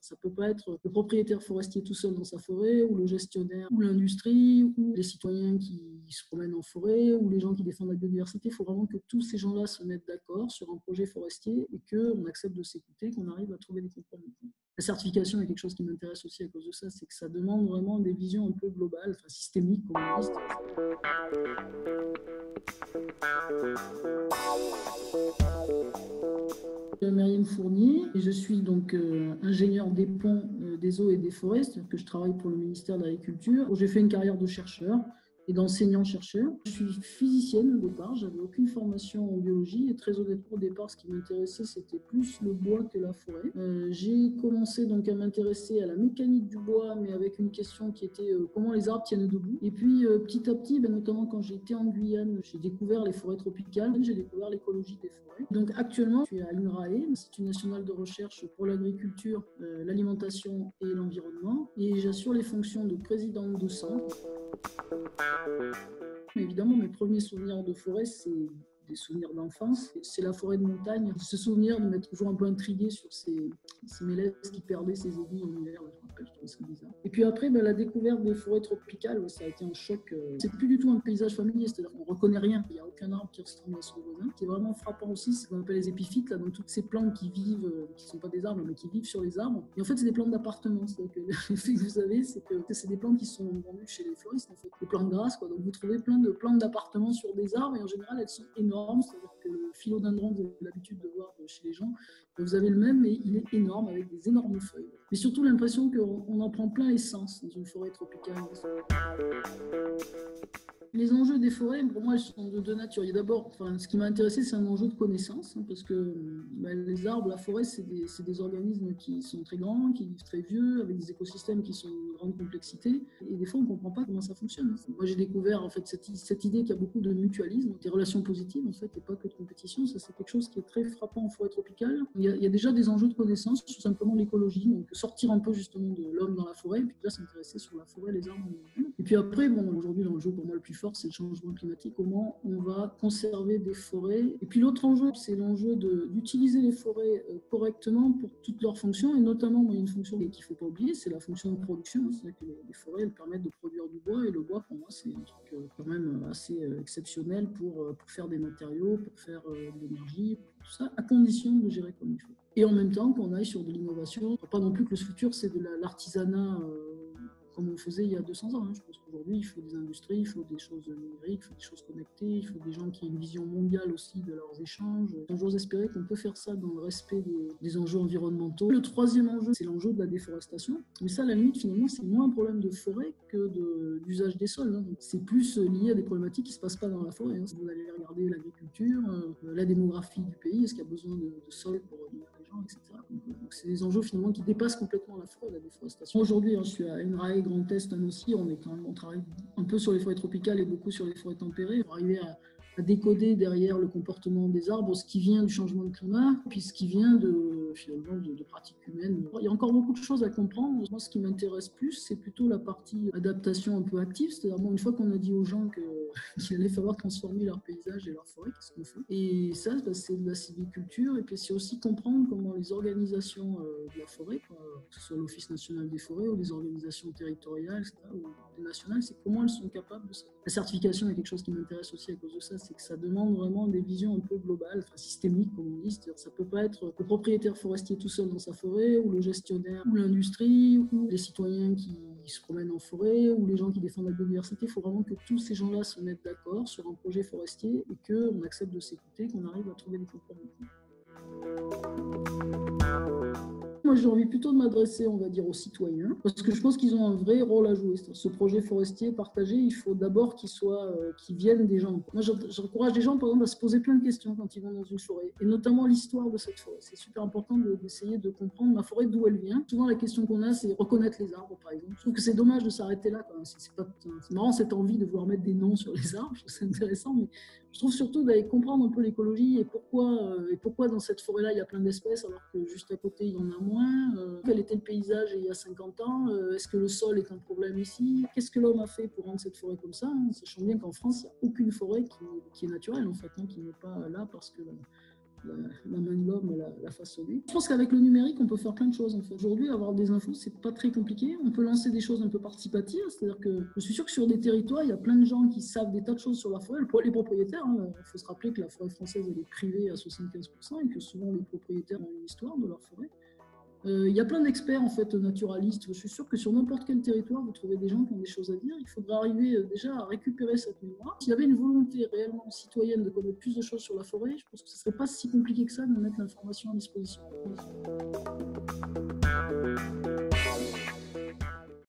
Ça peut pas être le propriétaire forestier tout seul dans sa forêt, ou le gestionnaire, ou l'industrie, ou les citoyens qui se promènent en forêt, ou les gens qui défendent la biodiversité. Il faut vraiment que tous ces gens-là se mettent d'accord sur un projet forestier et qu'on accepte de s'écouter, qu'on arrive à trouver des compromis. La certification est quelque chose qui m'intéresse aussi à cause de ça, c'est que ça demande vraiment des visions un peu globales, enfin systémiques, comme on dit. Myriam Fournier, et je suis donc ingénieure des ponts, des eaux et des forêts, c'est-à-dire que je travaille pour le ministère de l'Agriculture. J'ai fait une carrière de chercheur et d'enseignant-chercheur. Je suis physicienne au départ, j'avais aucune formation en biologie et très honnêtement au départ ce qui m'intéressait c'était plus le bois que la forêt. J'ai commencé donc à m'intéresser à la mécanique du bois mais avec une question qui était comment les arbres tiennent debout. Et puis petit à petit, notamment quand j'ai été en Guyane, j'ai découvert les forêts tropicales, j'ai découvert l'écologie des forêts. Donc actuellement je suis à l'INRAE, l'Institut national de recherche pour l'agriculture, l'alimentation et l'environnement et j'assure les fonctions de présidente de centre. Évidemment, mes premiers souvenirs de forêt, c'est des souvenirs d'enfance. C'est la forêt de montagne. Ce souvenir de m'être toujours un peu intrigué sur ces mélèzes qui perdaient ses aiguilles en hiver. Je me rappelle, je trouvais ça bizarre. Et puis après, la découverte des forêts tropicales, ça a été un choc. C'est plus du tout un paysage familier, c'est-à-dire qu'on ne reconnaît rien. Il n'y a aucun arbre qui ressemble à son voisin. Ce qui est vraiment frappant aussi, c'est ce qu'on appelle les épiphytes, là, donc toutes ces plantes qui vivent, qui ne sont pas des arbres, mais qui vivent sur les arbres. Et en fait, c'est des plantes d'appartement. C'est-à-dire que l'effet que vous avez, c'est que c'est des plantes qui sont vendues chez les fleuristes, en fait, des plantes grasses, quoi. Donc vous trouvez plein de plantes d'appartement sur des arbres, et en général, elles sont énormes. C'est-à-dire que le philodendron que vous avez l'habitude de voir chez les gens, vous avez le même, mais il est énorme, avec des énormes feuilles. Mais surtout l'impression qu'on en prend plein l'essence dans une forêt tropicale. Les enjeux des forêts, pour moi, elles sont de deux natures. Il y a d'abord, ce qui m'a intéressé, c'est un enjeu de connaissance, parce que les arbres, la forêt, c'est des organismes qui sont très grands, qui vivent très vieux, avec des écosystèmes qui sont de grande complexité. Et des fois, on ne comprend pas comment ça fonctionne. Moi, j'ai découvert en fait cette idée qu'il y a beaucoup de mutualisme, des relations positives, en fait, et pas que de compétition. Ça, c'est quelque chose qui est très frappant en forêt tropicale. Il y a déjà des enjeux de connaissance sur simplement l'écologie, donc sortir un peu justement de l'homme dans la forêt, et puis là, s'intéresser sur la forêt, les arbres. Et puis après, aujourd'hui, l'enjeu pour moi le plus fort, c'est le changement climatique. Comment on va conserver des forêts. Et puis l'autre enjeu, c'est l'enjeu d'utiliser les forêts correctement pour toutes leurs fonctions. Et notamment, il y a une fonction qu'il ne faut pas oublier, c'est la fonction de production. C'est-à-dire que les forêts, elles permettent de produire du bois. Et le bois, pour moi, c'est un truc quand même assez exceptionnel pour faire des matériaux, pour faire de l'énergie, tout ça, à condition de gérer comme il faut. Et en même temps, qu'on aille sur de l'innovation. Pas non plus que le futur, c'est de l'artisanat comme on faisait il y a 200 ans. Je pense qu'aujourd'hui, il faut des industries, il faut des choses numériques, il faut des choses connectées, il faut des gens qui aient une vision mondiale aussi de leurs échanges. J'ose espérer qu'on peut faire ça dans le respect des enjeux environnementaux. Le troisième enjeu, c'est l'enjeu de la déforestation. Mais ça, à la limite, finalement, c'est moins un problème de forêt que d'usage des sols. Donc, c'est plus lié à des problématiques qui ne se passent pas dans la forêt. Si vous allez regarder l'agriculture, la démographie du pays, est-ce qu'il y a besoin de sols pour nourrir les gens, etc. Donc, c'est des enjeux finalement qui dépassent complètement la forêt, la déforestation. Aujourd'hui, je suis à INRAE Grand Est aussi, on travaille un peu sur les forêts tropicales et beaucoup sur les forêts tempérées pour arriver à décoder derrière le comportement des arbres ce qui vient du changement de climat, puis ce qui vient finalement de pratiques humaines. Il y a encore beaucoup de choses à comprendre. Moi, ce qui m'intéresse plus, c'est plutôt la partie adaptation un peu active, c'est-à-dire une fois qu'on a dit aux gens qu'il allait falloir transformer leur paysage et leur forêt, qu'est-ce qu'on fait? Et ça, c'est de la sylviculture, et puis c'est aussi comprendre comment les organisations de la forêt, que ce soit l'Office national des forêts ou les organisations territoriales, etc., ou nationales, c'est comment elles sont capables de ça. La certification est quelque chose qui m'intéresse aussi à cause de ça, c'est que ça demande vraiment des visions un peu globales, systémiques, comme on dit, c'est-à-dire ça peut pas être le propriétaire forestier tout seul dans sa forêt, ou le gestionnaire, ou l'industrie, ou les citoyens qui se promènent en forêt, ou les gens qui défendent la biodiversité. Il faut vraiment que tous ces gens-là se mettent d'accord sur un projet forestier et qu'on accepte de s'écouter, qu'on arrive à trouver des compromis. Moi, j'ai envie plutôt de m'adresser, on va dire, aux citoyens, parce que je pense qu'ils ont un vrai rôle à jouer. Ce projet forestier partagé, il faut d'abord qu'il vienne des gens. Moi, j'encourage les gens, par exemple, à se poser plein de questions quand ils vont dans une forêt, et notamment l'histoire de cette forêt. C'est super important d'essayer de comprendre ma forêt, d'où elle vient. Souvent, la question qu'on a, c'est reconnaître les arbres, par exemple. Je trouve que c'est dommage de s'arrêter là, quand même. C'est marrant cette envie de vouloir mettre des noms sur les arbres, c'est intéressant, mais je trouve surtout d'aller comprendre un peu l'écologie et pourquoi dans cette forêt-là, il y a plein d'espèces, alors que juste à côté, il y en a moins. Quel était le paysage il y a 50 ans? Est-ce que le sol est un problème ici? Qu'est-ce que l'homme a fait pour rendre cette forêt comme ça? Sachant bien qu'en France, il n'y a aucune forêt qui est naturelle, en fait, qui n'est pas là parce que la main de l'homme l'a façonné. Je pense qu'avec le numérique, on peut faire plein de choses. En fait. Aujourd'hui, avoir des infos, c'est pas très compliqué. On peut lancer des choses un peu participatives, c'est-à-dire que je suis sûr que sur des territoires, il y a plein de gens qui savent des tas de choses sur la forêt. Les propriétaires, il faut se rappeler que la forêt française, elle est privée à 75% et que souvent les propriétaires ont une histoire de leur forêt. Il y a plein d'experts en fait naturalistes. Je suis sûr que sur n'importe quel territoire, vous trouvez des gens qui ont des choses à dire. Il faudrait arriver déjà à récupérer cette mémoire. S'il y avait une volonté réellement citoyenne de connaître plus de choses sur la forêt, je pense que ce ne serait pas si compliqué que ça de mettre l'information à disposition.